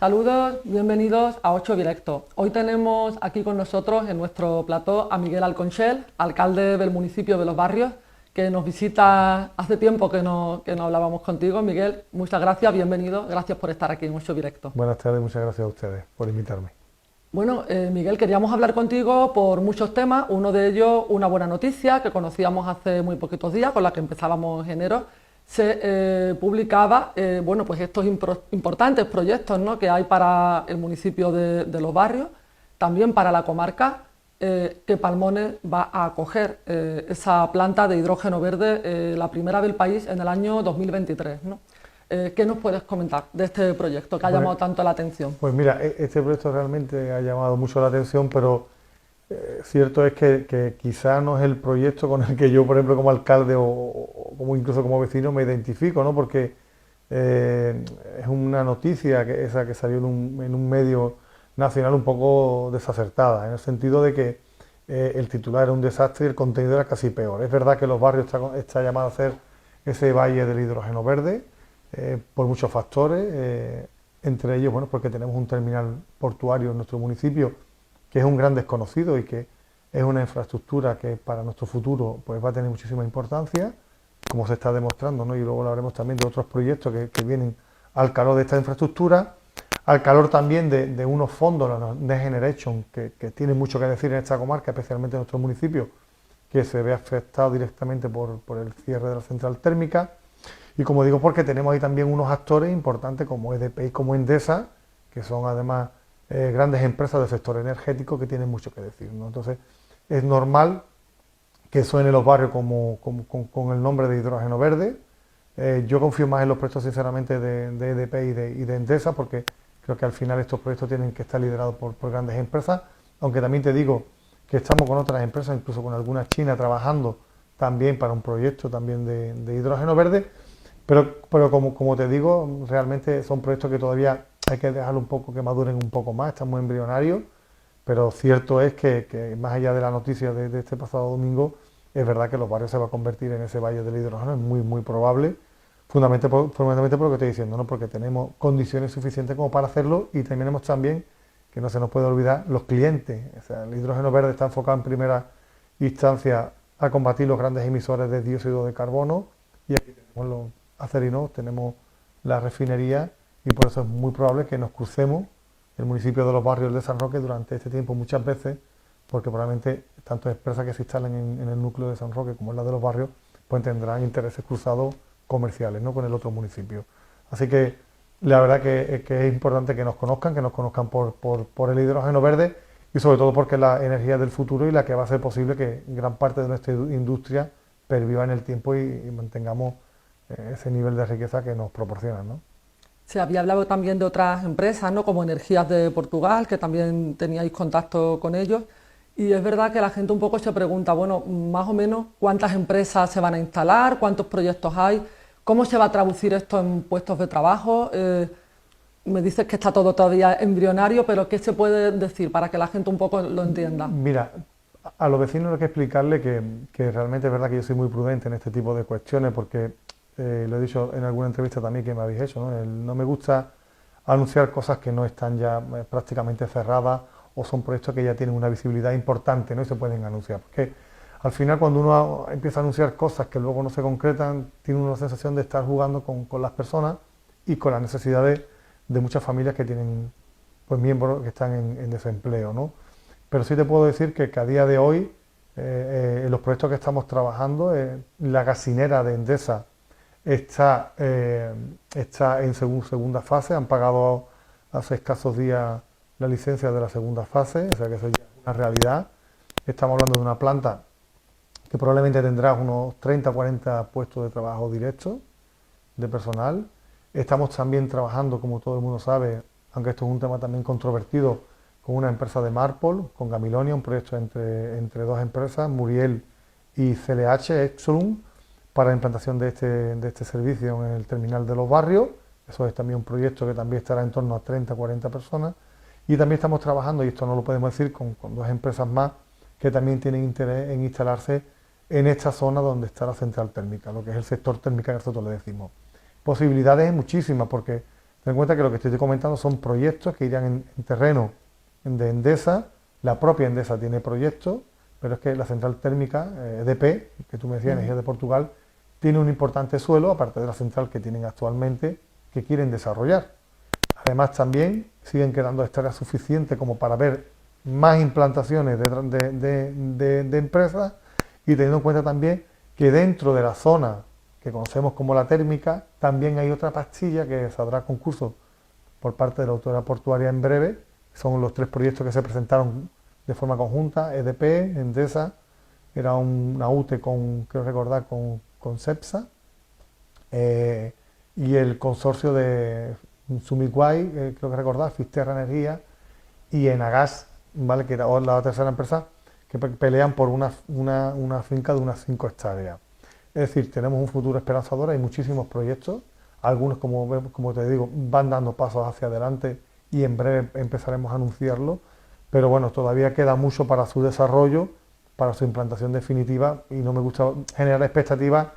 Saludos, bienvenidos a 8 Directo. Hoy tenemos aquí con nosotros en nuestro plató a Miguel Alconchel, alcalde del municipio de Los Barrios, que nos visita hace tiempo que no hablábamos contigo. Miguel, muchas gracias, bienvenido, gracias por estar aquí en 8 Directo. Buenas tardes, muchas gracias a ustedes por invitarme. Bueno, Miguel, queríamos hablar contigo por muchos temas, uno de ellos una buena noticia que conocíamos hace muy poquitos días, con la que empezábamos en enero. Se publicaba bueno, pues estos importantes proyectos, ¿no?, que hay para el municipio de Los Barrios, también para la comarca, que Palmones va a acoger esa planta de hidrógeno verde, la primera del país en el año 2023, ¿no? ¿Qué nos puedes comentar de este proyecto que ha llamado tanto la atención? Pues mira, este proyecto realmente ha llamado mucho la atención, pero cierto es que quizá no es el proyecto con el que yo, por ejemplo, como alcalde o como incluso como vecino me identifico, ¿no? Porque es una noticia esa que salió en un medio nacional un poco desacertada, en el sentido de que el titular era un desastre y el contenido era casi peor. Es verdad que Los Barrios está llamado a hacer ese valle del hidrógeno verde, por muchos factores, entre ellos, bueno, porque tenemos un terminal portuario en nuestro municipio que es un gran desconocido y que es una infraestructura que para nuestro futuro pues va a tener muchísima importancia, como se está demostrando, ¿no? Y luego hablaremos también de otros proyectos que vienen al calor de esta infraestructura, al calor también de unos fondos, la Next Generation, que tienen mucho que decir en esta comarca, especialmente en nuestro municipio, que se ve afectado directamente por el cierre de la central térmica. Y como digo, porque tenemos ahí también unos actores importantes como EDP y como Endesa, que son además grandes empresas del sector energético que tienen mucho que decir, ¿no? Entonces, es normal que suene Los Barrios con el nombre de hidrógeno verde. Yo confío más en los proyectos, sinceramente, de EDP y de Endesa, porque creo que al final estos proyectos tienen que estar liderados por grandes empresas, aunque también te digo que estamos con otras empresas, incluso con alguna china, trabajando también para un proyecto también de hidrógeno verde. Pero como te digo, realmente son proyectos que todavía hay que dejarlo un poco, que maduren un poco más, están muy embrionarios, pero cierto es que más allá de la noticia de este pasado domingo, es verdad que Los Barrios se va a convertir en ese valle del hidrógeno, es muy probable, fundamentalmente por lo que estoy diciendo, ¿no? Porque tenemos condiciones suficientes como para hacerlo y tenemos también, que no se nos puede olvidar, los clientes. O sea, el hidrógeno verde está enfocado en primera instancia a combatir los grandes emisores de dióxido de carbono, y aquí tenemos los acerinos, tenemos la refinería, y por eso es muy probable que nos crucemos el municipio de Los Barrios de San Roque durante este tiempo muchas veces, porque probablemente tanto empresas que se instalen en el núcleo de San Roque como en la de Los Barrios, pues tendrán intereses cruzados comerciales, ¿no?, con el otro municipio. Así que la verdad que es importante que nos conozcan por el hidrógeno verde, y sobre todo porque es la energía del futuro y la que va a hacer posible que gran parte de nuestra industria perviva en el tiempo y mantengamos ese nivel de riqueza que nos proporcionan, ¿no? Se había hablado también de otras empresas, ¿no?, como Energías de Portugal, que también teníais contacto con ellos, y es verdad que la gente un poco se pregunta, bueno, más o menos cuántas empresas se van a instalar, cuántos proyectos hay, cómo se va a traducir esto en puestos de trabajo. Me dices que está todo todavía embrionario, pero ¿qué se puede decir para que la gente un poco lo entienda? Mira, a los vecinos hay que explicarle que realmente es verdad que yo soy muy prudente en este tipo de cuestiones, porque lo he dicho en alguna entrevista también que me habéis hecho, ¿no? No me gusta anunciar cosas que no están ya prácticamente cerradas o son proyectos que ya tienen una visibilidad importante, ¿no?, y se pueden anunciar. Porque al final, cuando uno empieza a anunciar cosas que luego no se concretan, tiene una sensación de estar jugando con las personas y con las necesidades de muchas familias que tienen pues miembros que están en desempleo, ¿no? Pero sí te puedo decir que a día de hoy, en los proyectos que estamos trabajando, la gasinera de Endesa está en segunda fase, han pagado hace escasos días la licencia de la segunda fase, o sea que eso ya es una realidad. Estamos hablando de una planta que probablemente tendrá unos 30 o 40 puestos de trabajo directos de personal. Estamos también trabajando, como todo el mundo sabe, aunque esto es un tema también controvertido, con una empresa de Marpol, con Gamilonia, un proyecto entre dos empresas, Muriel y CLH, Exolum, para la implantación de este servicio en el terminal de Los Barrios. Eso es también un proyecto que también estará en torno a 30 o 40 personas. Y también estamos trabajando, y esto no lo podemos decir, con dos empresas más que también tienen interés en instalarse en esta zona donde está la central térmica, lo que es el sector térmico que nosotros le decimos. Posibilidades muchísimas, porque ten en cuenta que lo que estoy comentando son proyectos que irían en terreno de Endesa, la propia Endesa tiene proyectos, pero es que la central térmica, EDP, que tú me decías, Energía de Portugal, tiene un importante suelo, aparte de la central que tienen actualmente, que quieren desarrollar. Además también siguen quedando hectáreas suficientes como para ver más implantaciones de empresas, y teniendo en cuenta también que dentro de la zona que conocemos como la térmica, también hay otra pastilla que saldrá a concurso por parte de la autoridad portuaria en breve. Son los 3 proyectos que se presentaron de forma conjunta: EDP, Endesa, era una UTE con, creo recordar, con Cepsa, y el consorcio de Sumiguay, creo que recordar, Fisterra Energía y Enagas, ¿vale?, que era la tercera empresa, que pelean por una finca de unas 5 hectáreas. Es decir, tenemos un futuro esperanzador, hay muchísimos proyectos, algunos, como te digo, van dando pasos hacia adelante y en breve empezaremos a anunciarlo, pero bueno, todavía queda mucho para su desarrollo, para su implantación definitiva, y no me gusta generar expectativas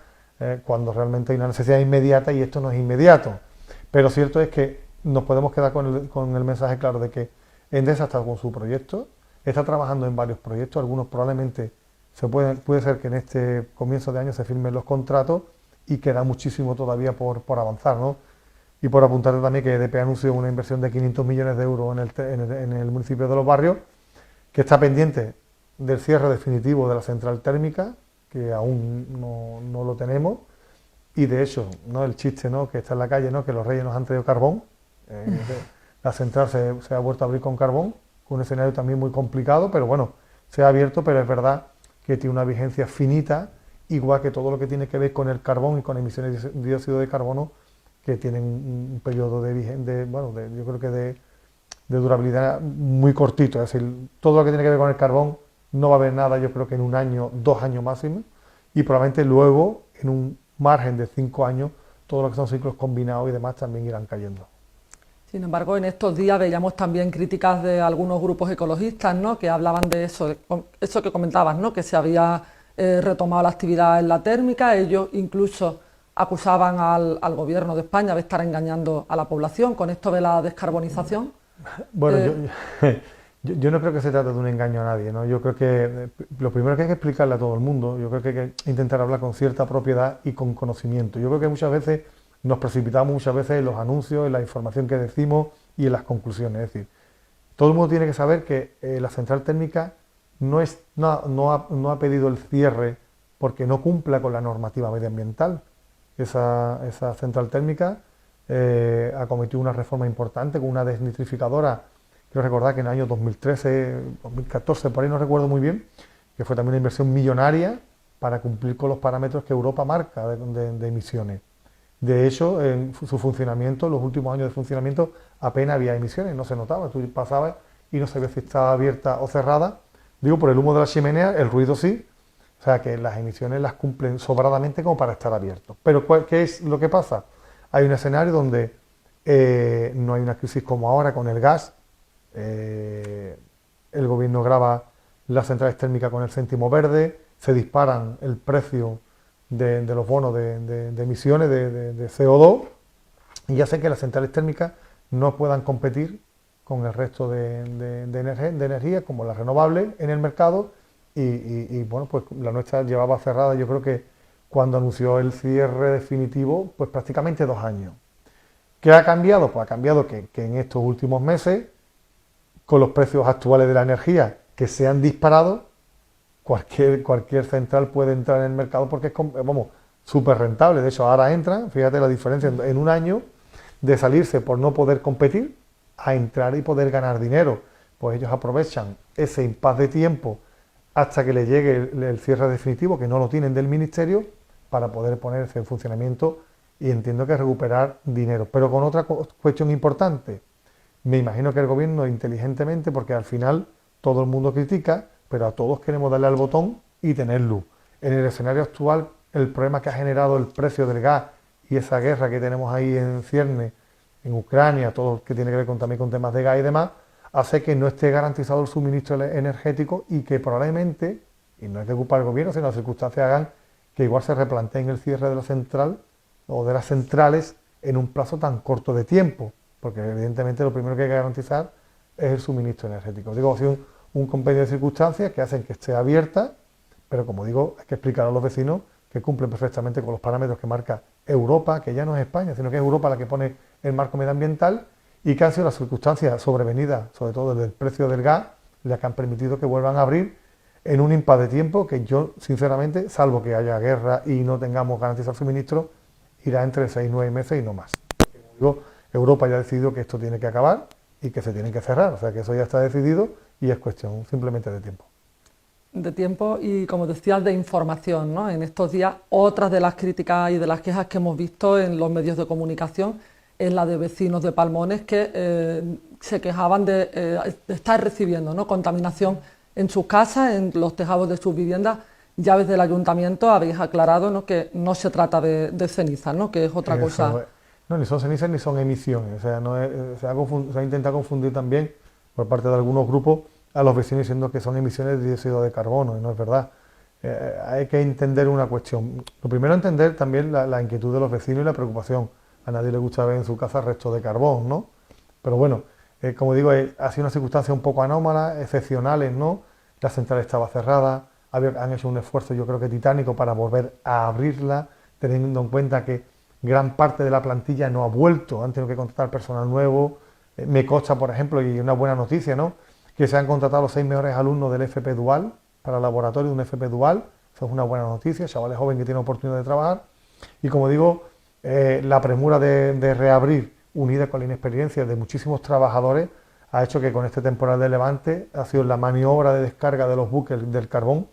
cuando realmente hay una necesidad inmediata, y esto no es inmediato. Pero cierto es que nos podemos quedar con el mensaje claro de que Endesa está con su proyecto, está trabajando en varios proyectos, algunos probablemente puede ser que en este comienzo de año se firmen los contratos, y queda muchísimo todavía por avanzar, ¿no? Y por apuntarte también que EDP anunció una inversión de 500 millones de euros en el municipio de Los Barrios, que está pendiente del cierre definitivo de la central térmica, que aún no lo tenemos, y de hecho, ¿no?, el chiste, ¿no?, que está en la calle, ¿no?, que los reyes nos han traído carbón, la central se ha vuelto a abrir con carbón, con un escenario también muy complicado, pero bueno, se ha abierto, pero es verdad que tiene una vigencia finita, igual que todo lo que tiene que ver con el carbón y con emisiones de dióxido de carbono, que tienen un periodo yo creo que de durabilidad muy cortito. Es decir, todo lo que tiene que ver con el carbón no va a haber nada, yo creo que en 1 año, 2 años máximo, y probablemente luego, en un margen de 5 años, todo lo que son ciclos combinados y demás también irán cayendo. Sin embargo, en estos días veíamos también críticas de algunos grupos ecologistas, ¿no?, que hablaban de eso que comentabas, ¿no?, que se había retomado la actividad en la térmica. Ellos incluso acusaban al gobierno de España de estar engañando a la población con esto de la descarbonización. Bueno, yo no creo que se trate de un engaño a nadie, ¿no? Yo creo que lo primero que hay que explicarle a todo el mundo, yo creo que hay que intentar hablar con cierta propiedad y con conocimiento. Yo creo que muchas veces nos precipitamos en los anuncios, en la información que decimos y en las conclusiones. Es decir, todo el mundo tiene que saber que la central térmica no ha pedido el cierre porque no cumpla con la normativa medioambiental. Esa central térmica ha cometido una reforma importante con una desnitrificadora. Quiero recordar que en el año 2013, 2014, por ahí no recuerdo muy bien, que fue también una inversión millonaria para cumplir con los parámetros que Europa marca de emisiones. De hecho, en su funcionamiento, los últimos años de funcionamiento, apenas había emisiones, no se notaba. Tú pasabas y no sabías si estaba abierta o cerrada. Digo, por el humo de la chimenea, el ruido sí. O sea, que las emisiones las cumplen sobradamente como para estar abiertos. Pero ¿qué es lo que pasa? Hay un escenario donde no hay una crisis como ahora con el gas. El gobierno grava las centrales térmicas con el céntimo verde, se disparan el precio de los bonos de emisiones de CO2, y hace que las centrales térmicas no puedan competir con el resto de energía, como las renovables, en el mercado. Y bueno, pues la nuestra llevaba cerrada, yo creo que cuando anunció el cierre definitivo, pues prácticamente 2 años. ¿Qué ha cambiado? Pues ha cambiado que en estos últimos meses, con los precios actuales de la energía que se han disparado, cualquier central puede entrar en el mercado porque es, súper rentable. De hecho, ahora entran, fíjate la diferencia en 1 año, de salirse por no poder competir a entrar y poder ganar dinero. Pues ellos aprovechan ese impasse de tiempo hasta que le llegue el cierre definitivo, que no lo tienen del ministerio, para poder ponerse en funcionamiento, y entiendo que recuperar dinero. Pero con otra cuestión importante, me imagino que el gobierno inteligentemente, porque al final todo el mundo critica, pero a todos queremos darle al botón y tener luz. En el escenario actual, el problema que ha generado el precio del gas y esa guerra que tenemos ahí en cierne, en Ucrania, todo lo que tiene que ver también con temas de gas y demás, hace que no esté garantizado el suministro energético, y que probablemente, y no es de culpa del gobierno, sino las circunstancias hagan que igual se replanteen el cierre de la central o de las centrales en un plazo tan corto de tiempo, porque evidentemente lo primero que hay que garantizar es el suministro energético. Digo, ha sido un compendio de circunstancias que hacen que esté abierta, pero como digo, hay que explicar a los vecinos que cumplen perfectamente con los parámetros que marca Europa, que ya no es España, sino que es Europa la que pone el marco medioambiental, y que han sido las circunstancias sobrevenidas, sobre todo del precio del gas, las que han permitido que vuelvan a abrir en un impasse de tiempo que yo, sinceramente, salvo que haya guerra y no tengamos garantizado suministro, irá entre 6 y 9 meses y no más. Como digo, Europa ya ha decidido que esto tiene que acabar y que se tiene que cerrar, o sea que eso ya está decidido y es cuestión simplemente de tiempo. De tiempo y, como decías, de información, ¿no? En estos días, otras de las críticas y de las quejas que hemos visto en los medios de comunicación es la de vecinos de Palmones que se quejaban de estar recibiendo, ¿no?, contaminación en sus casas, en los tejados de sus viviendas. Ya desde el ayuntamiento habéis aclarado, ¿no?, que no se trata de cenizas, ¿no?, que es otra cosa. No, ni son cenizas ni son emisiones. O sea, se ha intentado confundir también por parte de algunos grupos a los vecinos diciendo que son emisiones de dióxido de carbono, y no es verdad. Hay que entender una cuestión. Lo primero, entender también la inquietud de los vecinos y la preocupación. A nadie le gusta ver en su casa restos de carbón, ¿no? Pero bueno, como digo, ha sido una circunstancia un poco anómala, excepcionales, ¿no? La central estaba cerrada, han hecho un esfuerzo, yo creo que titánico, para volver a abrirla, teniendo en cuenta que gran parte de la plantilla no ha vuelto, han tenido que contratar personal nuevo. Me consta, por ejemplo, y una buena noticia, ¿no?, que se han contratado los 6 mejores alumnos del FP Dual, para el laboratorio de un FP Dual. Eso es una buena noticia, chavales jóvenes que tienen oportunidad de trabajar. Y como digo, la premura de reabrir, unida con la inexperiencia de muchísimos trabajadores, ha hecho que con este temporal de levante ha sido la maniobra de descarga de los buques del carbón,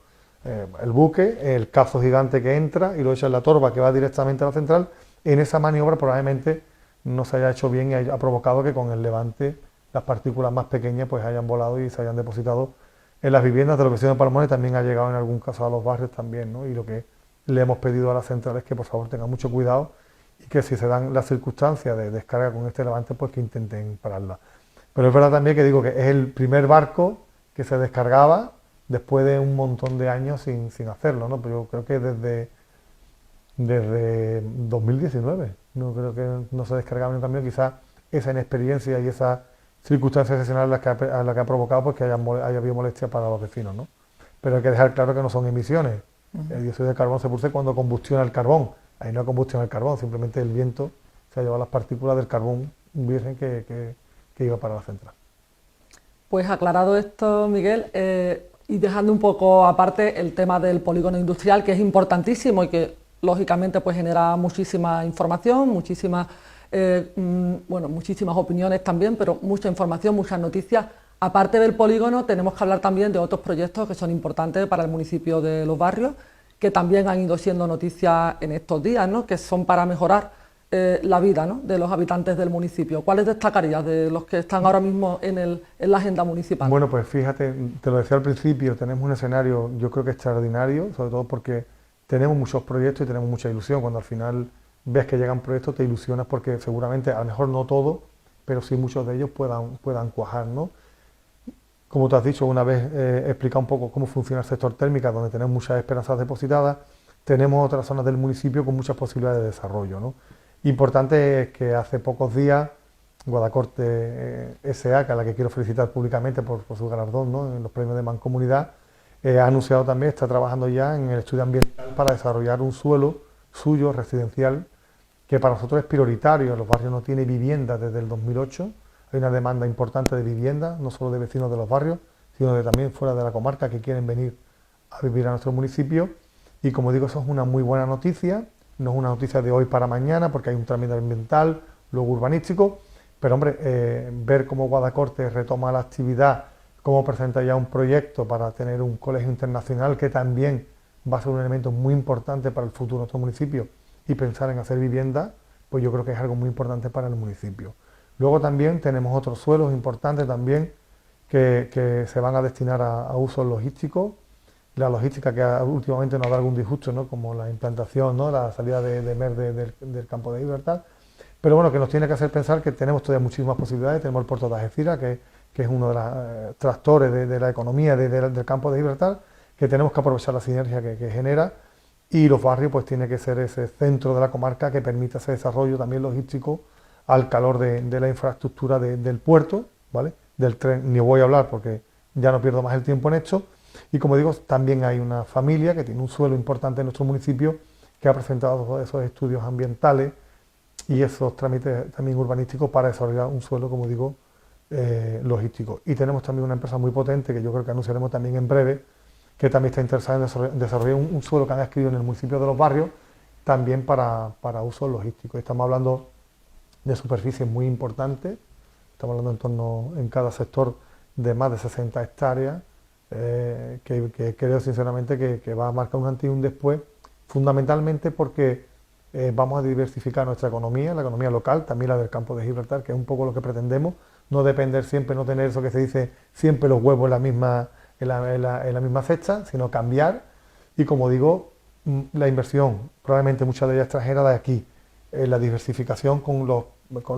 el buque, el cazo gigante que entra y lo echa en la torba que va directamente a la central. En esa maniobra probablemente no se haya hecho bien y ha provocado que con el levante las partículas más pequeñas pues hayan volado y se hayan depositado en las viviendas de los vecinos de Palmones. También ha llegado en algún caso a los barrios también, ¿no? Y lo que le hemos pedido a la central es que por favor tengan mucho cuidado y que si se dan las circunstancias de descarga con este levante, pues que intenten pararla. Pero es verdad también que digo que es el primer barco que se descargaba después de un montón de años sin hacerlo, ¿no? Pero yo creo que desde 2019, no creo que no se descargaba ni un camión. Quizás esa inexperiencia y esa circunstancias excepcionales a la que ha provocado pues que haya habido molestia para los vecinos, ¿no? Pero hay que dejar claro que no son emisiones. El dióxido de carbono se produce cuando combustiona el carbón. Ahí no combustiona el carbón, simplemente el viento se ha llevado las partículas del carbón virgen que iba para la central. Pues aclarado esto, Miguel, y dejando un poco aparte el tema del polígono industrial, que es importantísimo y que lógicamente pues genera muchísima información, muchísimas opiniones también, pero mucha información, muchas noticias. Aparte del polígono, tenemos que hablar también de otros proyectos que son importantes para el municipio de Los Barrios, que también han ido siendo noticias en estos días, ¿no?, que son para mejorar la vida, ¿no?, de los habitantes del municipio. ¿Cuáles destacarías de los que están ahora mismo en la agenda municipal? Bueno, pues fíjate, te lo decía al principio, tenemos un escenario yo creo que extraordinario, sobre todo porque tenemos muchos proyectos y tenemos mucha ilusión. Cuando al final ves que llegan proyectos te ilusionas porque seguramente, a lo mejor no todo, pero sí muchos de ellos puedan cuajar, ¿no? Como tú has dicho, una vez he explicado un poco cómo funciona el sector térmica, donde tenemos muchas esperanzas depositadas, tenemos otras zonas del municipio con muchas posibilidades de desarrollo, ¿no? Importante es que hace pocos días Guadacorte S.A., que a la que quiero felicitar públicamente por su galardón, ¿no?, en los premios de Mancomunidad, ha anunciado también, está trabajando ya en el estudio ambiental para desarrollar un suelo suyo residencial que para nosotros es prioritario. Los barrios no tienen vivienda desde el 2008, hay una demanda importante de vivienda, no solo de vecinos de los barrios, sino de también fuera de la comarca que quieren venir a vivir a nuestro municipio. Y como digo, eso es una muy buena noticia, no es una noticia de hoy para mañana porque hay un trámite ambiental, luego urbanístico, pero hombre, ver cómo Guadacorte retoma la actividad, cómo presenta ya un proyecto para tener un colegio internacional que también va a ser un elemento muy importante para el futuro de nuestro municipio, y pensar en hacer vivienda, pues yo creo que es algo muy importante para el municipio. Luego también tenemos otros suelos importantes también que se van a destinar a usos logísticos. La logística que últimamente nos da algún disgusto, ¿no?, como la implantación, ¿no?, la salida de MER del campo de Gibraltar, pero bueno, que nos tiene que hacer pensar que tenemos todavía muchísimas posibilidades. Tenemos el puerto de Algeciras, que es uno de los tractores de la economía del campo de Gibraltar, que tenemos que aprovechar la sinergia que genera, y los barrios pues tiene que ser ese centro de la comarca que permita ese desarrollo también logístico al calor de la infraestructura del puerto, ¿vale? Del tren ni voy a hablar porque ya no pierdo más el tiempo en esto. Y como digo, también hay una familia que tiene un suelo importante en nuestro municipio que ha presentado esos estudios ambientales y esos trámites también urbanísticos para desarrollar un suelo, como digo, logístico. Y tenemos también una empresa muy potente que yo creo que anunciaremos también en breve, que también está interesada en desarrollar un suelo que han adquirido en el municipio de Los Barrios, también para uso logístico. Estamos hablando de superficies muy importantes, estamos hablando en torno, en cada sector, de más de 60 hectáreas, que creo sinceramente que va a marcar un antes y un después, fundamentalmente porque vamos a diversificar nuestra economía, la economía local, también la del campo de Gibraltar, que es un poco lo que pretendemos, no depender siempre, no tener eso que se dice siempre los huevos en la misma cesta, sino cambiar. Y como digo, la inversión, probablemente mucha de ella extranjera de aquí, la diversificación con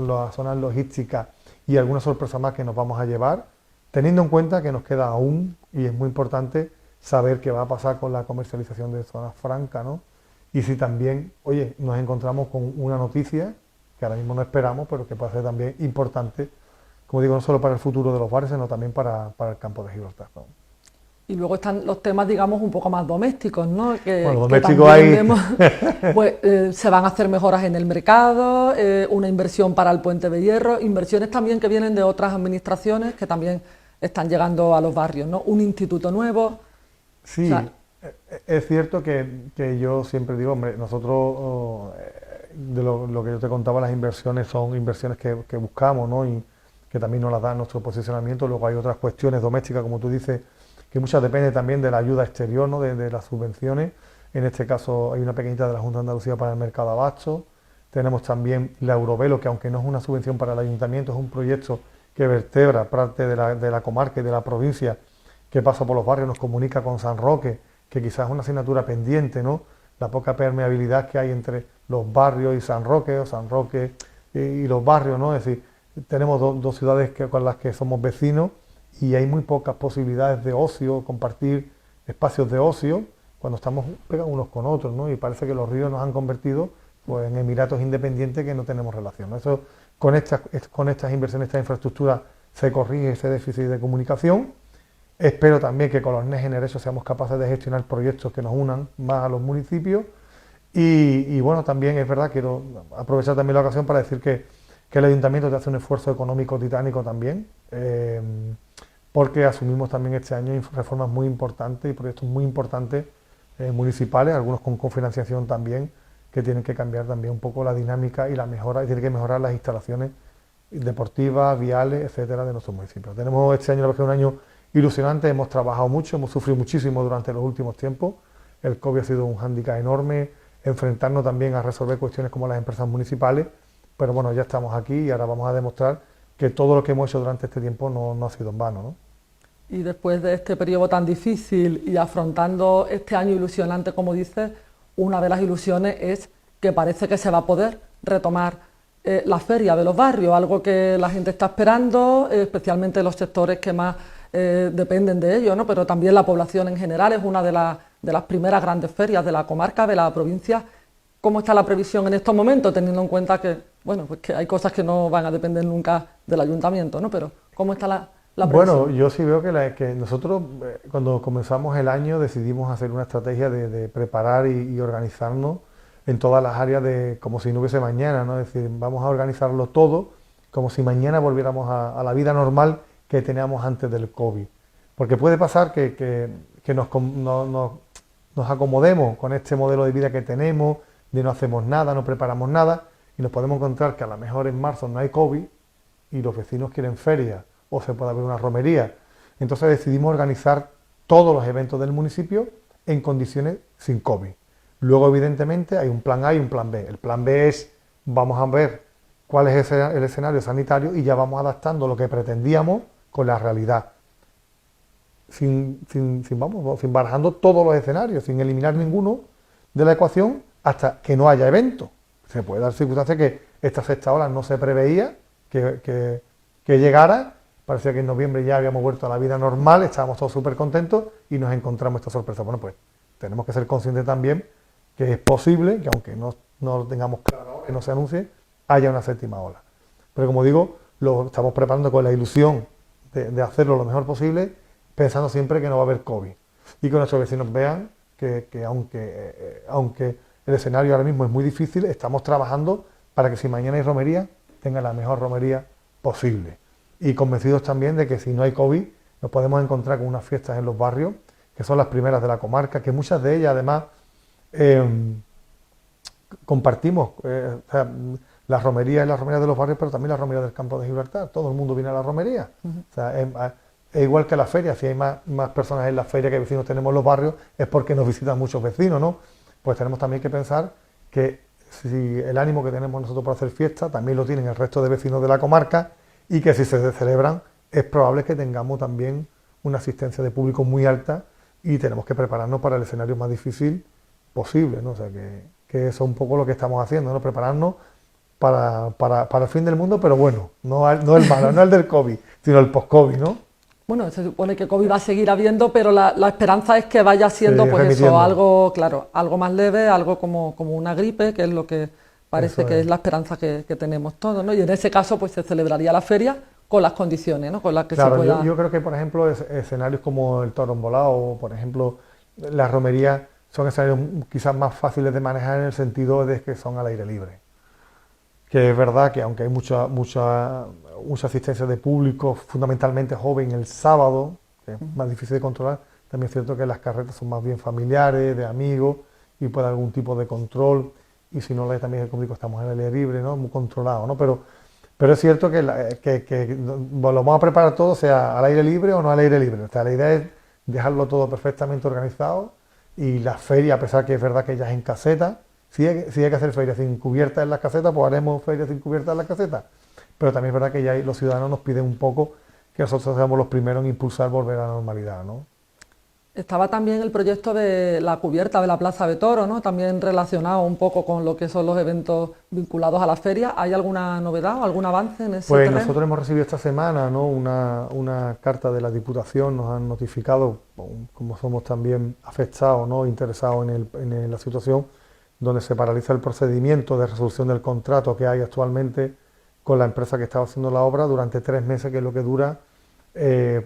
las zonas logísticas y alguna sorpresa más que nos vamos a llevar, teniendo en cuenta que nos queda aún, y es muy importante, saber qué va a pasar con la comercialización de zonas francas, ¿no? Y si también, oye, nos encontramos con una noticia, que ahora mismo no esperamos, pero que puede ser también importante, como digo, no solo para el futuro de los barrios, sino también para el campo de Gibraltar, ¿no? Y luego están los temas, digamos, un poco más domésticos, ¿no? Bueno, domésticos hay... Vemos, pues, se van a hacer mejoras en el mercado, una inversión para el Puente de Hierro, inversiones también que vienen de otras administraciones que también están llegando a los barrios, ¿no? Un instituto nuevo. Sí, o sea, es cierto que yo siempre digo, hombre, nosotros, de lo que yo te contaba, las inversiones son inversiones que buscamos, ¿no? Y que también nos las da nuestro posicionamiento. Luego hay otras cuestiones domésticas, como tú dices, que muchas dependen también de la ayuda exterior, ¿no? de las subvenciones. En este caso hay una pequeñita de la Junta de Andalucía para el mercado de abasto. Tenemos también la Eurovelo, que aunque no es una subvención para el ayuntamiento, es un proyecto que vertebra parte de la comarca y de la provincia, que pasa por los barrios, nos comunica con San Roque, que quizás es una asignatura pendiente, ¿no? La poca permeabilidad que hay entre los barrios y San Roque, o San Roque y los barrios, ¿no? Es decir, tenemos dos ciudades con las que somos vecinos y hay muy pocas posibilidades de ocio, compartir espacios de ocio cuando estamos pegados unos con otros, ¿no? Y parece que los ríos nos han convertido pues, en emiratos independientes que no tenemos relación, ¿no? Eso, con estas inversiones, esta infraestructura, se corrige ese déficit de comunicación. Espero también que con los Next Generation seamos capaces de gestionar proyectos que nos unan más a los municipios. Y bueno, también es verdad, quiero aprovechar también la ocasión para decir que el Ayuntamiento te hace un esfuerzo económico titánico también, porque asumimos también este año reformas muy importantes y proyectos muy importantes municipales, algunos con cofinanciación también, que tienen que cambiar también un poco la dinámica y la mejora, y tienen que mejorar las instalaciones deportivas, viales, etcétera, de nuestros municipios. Tenemos este año, la verdad, un año ilusionante, hemos trabajado mucho, hemos sufrido muchísimo durante los últimos tiempos, el COVID ha sido un hándicap enorme, enfrentarnos también a resolver cuestiones como las empresas municipales, pero bueno, ya estamos aquí y ahora vamos a demostrar que todo lo que hemos hecho durante este tiempo no ha sido en vano, ¿no? Y después de este periodo tan difícil y afrontando este año ilusionante, como dices, una de las ilusiones es que parece que se va a poder retomar la feria de los barrios, algo que la gente está esperando, especialmente los sectores que más dependen de ello, ¿no? Pero también la población en general. Es una de las primeras grandes ferias de la comarca, de la provincia. ¿Cómo está la previsión en estos momentos, teniendo en cuenta que, bueno, pues que hay cosas que no van a depender nunca del ayuntamiento, ¿no? Pero ¿cómo está la previsión? Bueno, yo sí veo que nosotros cuando comenzamos el año decidimos hacer una estrategia de preparar y organizarnos en todas las áreas como si no hubiese mañana, ¿no? Es decir, vamos a organizarlo todo como si mañana volviéramos a la vida normal que teníamos antes del COVID. Porque puede pasar que nos acomodemos con este modelo de vida que tenemos, de no hacemos nada, no preparamos nada, y nos podemos encontrar que a lo mejor en marzo no hay COVID y los vecinos quieren feria o se puede haber una romería. Entonces decidimos organizar todos los eventos del municipio en condiciones sin COVID. Luego, evidentemente, hay un plan A y un plan B. El plan B es, vamos a ver cuál es el escenario sanitario y ya vamos adaptando lo que pretendíamos con la realidad. Sin barajando todos los escenarios, sin eliminar ninguno de la ecuación hasta que no haya evento. Se puede dar circunstancia que esta sexta ola no se preveía que llegara. Parecía que en noviembre ya habíamos vuelto a la vida normal, estábamos todos súper contentos y nos encontramos esta sorpresa. Bueno, pues tenemos que ser conscientes también que es posible, que aunque no lo tengamos claro ahora, que no se anuncie, haya una séptima ola. Pero como digo, lo estamos preparando con la ilusión de hacerlo lo mejor posible, pensando siempre que no va a haber COVID. Y que nuestros vecinos vean que aunque el escenario ahora mismo es muy difícil, estamos trabajando para que si mañana hay romería, tenga la mejor romería posible. Y convencidos también de que si no hay COVID, nos podemos encontrar con unas fiestas en los barrios, que son las primeras de la comarca, que muchas de ellas además compartimos. O sea, la romería es la romería de los barrios, pero también la romería del Campo de Gibraltar. Todo el mundo viene a la romería. O sea, es igual que la feria. Si hay más personas en la feria que vecinos tenemos en los barrios, es porque nos visitan muchos vecinos, ¿no? Pues tenemos también que pensar que si el ánimo que tenemos nosotros para hacer fiesta, también lo tienen el resto de vecinos de la comarca, y que si se celebran, es probable que tengamos también una asistencia de público muy alta, y tenemos que prepararnos para el escenario más difícil posible, ¿no? O sea, que eso es un poco lo que estamos haciendo, ¿no? Prepararnos para el fin del mundo, pero bueno, no el malo, no el del COVID, sino el post-COVID, ¿no? Bueno, se supone que COVID va a seguir habiendo, pero la esperanza es que vaya siendo, Sí, pues eso, remitiendo. algo, claro, algo más leve, algo como una gripe, que es lo que parece Eso que es. es la esperanza que tenemos todos, ¿no? Y en ese caso, pues se celebraría la feria con las condiciones, ¿no? Con las que se Claro, pueda... yo creo que, por ejemplo, escenarios como el toro embolado o, por ejemplo, la romería son escenarios quizás más fáciles de manejar en el sentido de que son al aire libre. Que es verdad que aunque hay mucha asistencia de público, fundamentalmente joven, el sábado, que es más difícil de controlar, también es cierto que las carretas son más bien familiares, de amigos, y puede haber algún tipo de control, y si no, también el público estamos en el aire libre, ¿no? Muy controlado, ¿no? Pero es cierto que lo vamos a preparar todo, sea al aire libre o no al aire libre. O sea, la idea es dejarlo todo perfectamente organizado, y la feria, a pesar que es verdad que ya es en caseta, si hay que hacer ferias sin cubiertas en las casetas, pues haremos ferias sin cubiertas en las casetas. Pero también es verdad que ya los ciudadanos nos piden un poco que nosotros seamos los primeros en impulsar volver a la normalidad, ¿no? Estaba también el proyecto de la cubierta de la Plaza de Toros, ¿no? También relacionado un poco con lo que son los eventos vinculados a la feria. ¿Hay alguna novedad o algún avance en ese Pues terreno? nosotros hemos recibido esta semana, ¿no?, una carta de la Diputación, nos han notificado, como somos también afectados, ¿no?, interesados en la situación, donde se paraliza el procedimiento de resolución del contrato que hay actualmente con la empresa que estaba haciendo la obra durante 3 meses, que es lo que dura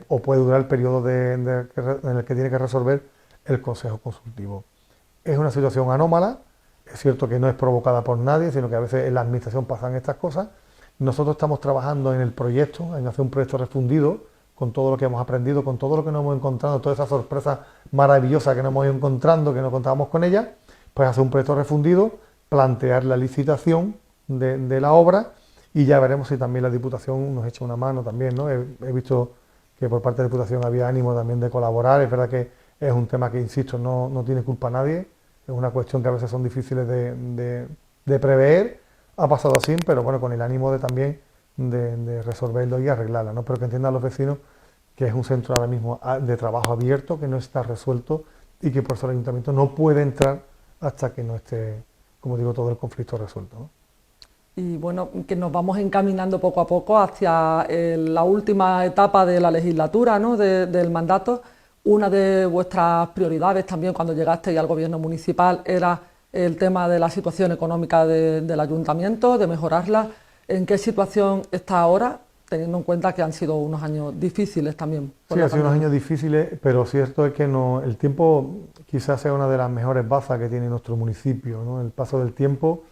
o puede durar el periodo en el que tiene que resolver el Consejo Consultivo. Es una situación anómala, es cierto que no es provocada por nadie, sino que a veces en la administración pasan estas cosas. Nosotros estamos trabajando en el proyecto, en hacer un proyecto refundido, con todo lo que hemos aprendido, con todo lo que nos hemos encontrado, todas esas sorpresas maravillosas que nos hemos ido encontrando, que no contábamos con ellas, pues hacer un proyecto refundido, plantear la licitación de la obra, y ya veremos si también la Diputación nos echa una mano también, ¿no? He visto que por parte de la Diputación había ánimo también de colaborar. Es verdad que es un tema que, insisto, no tiene culpa a nadie, es una cuestión que a veces son difíciles de prever, ha pasado así, pero bueno, con el ánimo también de resolverlo y arreglarla, ¿no? Pero que entiendan los vecinos que es un centro ahora mismo de trabajo abierto, que no está resuelto, y que por eso el Ayuntamiento no puede entrar hasta que no esté, como digo, todo el conflicto resuelto, ¿no? Y bueno, que nos vamos encaminando poco a poco hacia la última etapa de la legislatura, ¿no?, del mandato. Una de vuestras prioridades también cuando llegasteis al gobierno municipal era el tema de la situación económica del ayuntamiento, de mejorarla. ¿En qué situación está ahora, teniendo en cuenta que han sido unos años difíciles también? Sí, han sido unos años difíciles, pero cierto es que el tiempo quizás sea una de las mejores bazas que tiene nuestro municipio, ¿no? El paso del tiempo,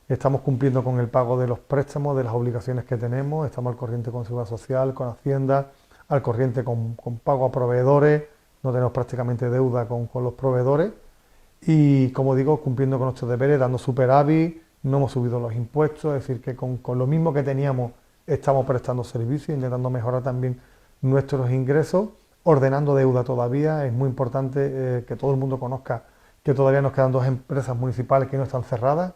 estamos cumpliendo con el pago de los préstamos, de las obligaciones que tenemos, estamos al corriente con Seguridad Social, con Hacienda, al corriente con pago a proveedores, no tenemos prácticamente deuda con los proveedores, y como digo, cumpliendo con nuestros deberes, dando superávit, no hemos subido los impuestos, es decir, que con lo mismo que teníamos estamos prestando servicios, intentando mejorar también nuestros ingresos, ordenando deuda todavía. Es muy importante que todo el mundo conozca que todavía nos quedan 2 empresas municipales que no están cerradas,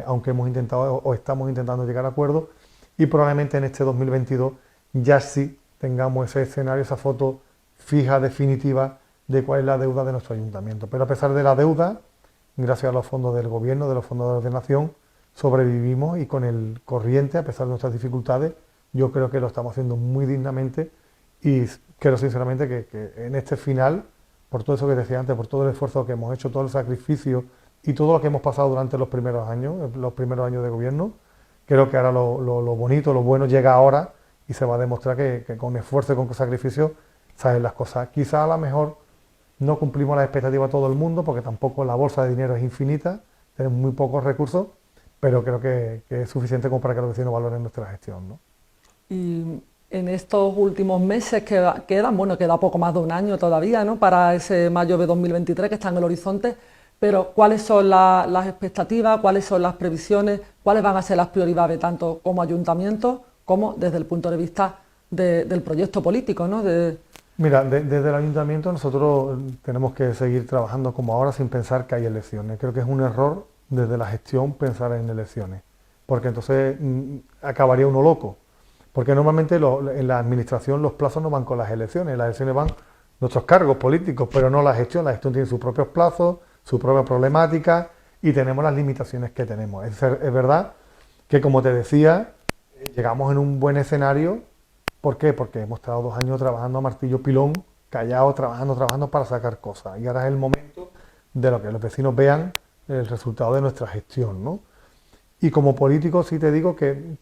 aunque hemos intentado o estamos intentando llegar a acuerdos, y probablemente en este 2022 ya sí tengamos ese escenario, esa foto fija, definitiva, de cuál es la deuda de nuestro ayuntamiento. Pero a pesar de la deuda, gracias a los fondos del gobierno, de los fondos de ordenación, sobrevivimos, y con el corriente, a pesar de nuestras dificultades, yo creo que lo estamos haciendo muy dignamente, y creo sinceramente que en este final, por todo eso que decía antes, por todo el esfuerzo que hemos hecho, todo el sacrificio y todo lo que hemos pasado durante los primeros años de gobierno, creo que ahora lo bonito, lo bueno llega ahora y se va a demostrar que con esfuerzo y con sacrificio salen las cosas. Quizá a lo mejor no cumplimos las expectativas de todo el mundo, porque tampoco la bolsa de dinero es infinita, tenemos muy pocos recursos, pero creo que es suficiente como para que los vecinos valoren nuestra gestión, ¿no? Y en estos últimos meses queda poco más de un año todavía, ¿no?, para ese mayo de 2023 que está en el horizonte, pero ¿cuáles son las expectativas, cuáles son las previsiones, cuáles van a ser las prioridades tanto como ayuntamiento como desde el punto de vista del proyecto político, ¿no? Mira, desde el ayuntamiento nosotros tenemos que seguir trabajando como ahora sin pensar que hay elecciones. Creo que es un error desde la gestión pensar en elecciones, porque entonces acabaría uno loco. Porque normalmente en la administración los plazos no van con las elecciones van nuestros cargos políticos, pero no la gestión. La gestión tiene sus propios plazos, su propia problemática y tenemos las limitaciones que tenemos. Es verdad que, como te decía, llegamos en un buen escenario. ¿Por qué? Porque hemos estado 2 años trabajando a martillo pilón, callados, trabajando para sacar cosas. Y ahora es el momento de lo que los vecinos vean el resultado de nuestra gestión, ¿no? Y como político sí te digo que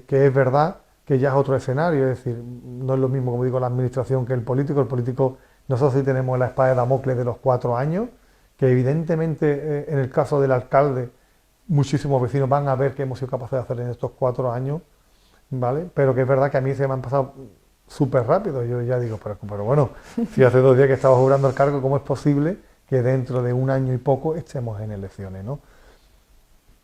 es verdad que ya es otro escenario, es decir, no es lo mismo, como digo, la administración que el político. El político, nosotros sí tenemos la espada de Damocles de los 4 años, que evidentemente en el caso del alcalde muchísimos vecinos van a ver qué hemos sido capaces de hacer en estos 4 años, ¿vale? Pero que es verdad que a mí se me han pasado súper rápido. Yo ya digo, pero bueno, si hace 2 días que estaba jurando el cargo, ¿cómo es posible que dentro de 1 año y poco estemos en elecciones, ¿no?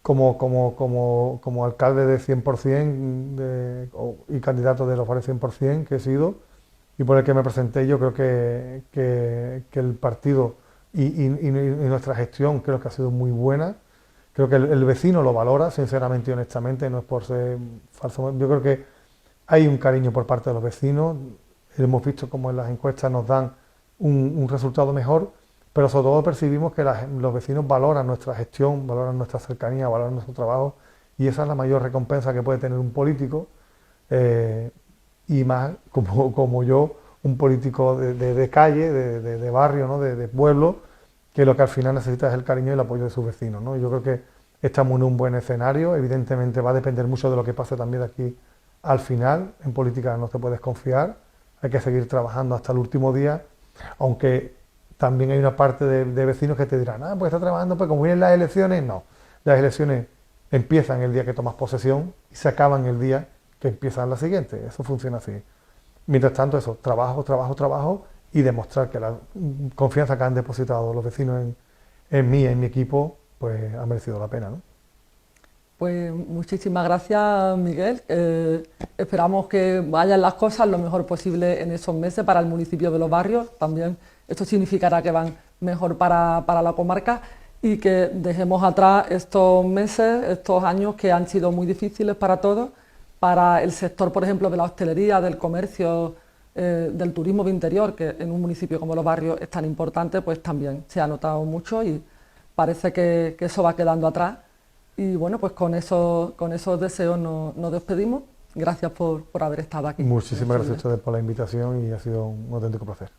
Como alcalde de 100% y candidato de los barrios 100% que he sido y por el que me presenté, yo creo que el partido y nuestra gestión creo que ha sido muy buena. Creo que el vecino lo valora, sinceramente y honestamente, no es por ser falso. Yo creo que hay un cariño por parte de los vecinos. Hemos visto cómo en las encuestas nos dan un resultado mejor, pero sobre todo percibimos que los vecinos valoran nuestra gestión, valoran nuestra cercanía, valoran nuestro trabajo, y esa es la mayor recompensa que puede tener un político, y más como yo, un político de calle, de barrio, ¿no?, de pueblo, que lo que al final necesita es el cariño y el apoyo de sus vecinos, ¿no? Yo creo que estamos en un buen escenario. Evidentemente va a depender mucho de lo que pase también de aquí al final. En política no te puedes confiar, hay que seguir trabajando hasta el último día, aunque también hay una parte de vecinos que te dirán, pues está trabajando, pues como vienen las elecciones. No, las elecciones empiezan el día que tomas posesión y se acaban el día que empiezan la siguiente. Eso funciona así. Mientras tanto, eso, trabajo y demostrar que la confianza que han depositado los vecinos en mí, en mi equipo, pues ha merecido la pena, ¿no? Pues muchísimas gracias, Miguel. Esperamos que vayan las cosas lo mejor posible en esos meses para el municipio de Los Barrios. También esto significará que van mejor para la comarca y que dejemos atrás estos meses, estos años que han sido muy difíciles para todos, para el sector, por ejemplo, de la hostelería, del comercio, del turismo de interior, que en un municipio como Los Barrios es tan importante, pues también se ha notado mucho y parece que eso va quedando atrás. Y bueno, pues con esos deseos nos despedimos. Gracias por haber estado aquí. Muchísimas gracias a ustedes por la invitación y ha sido un auténtico placer.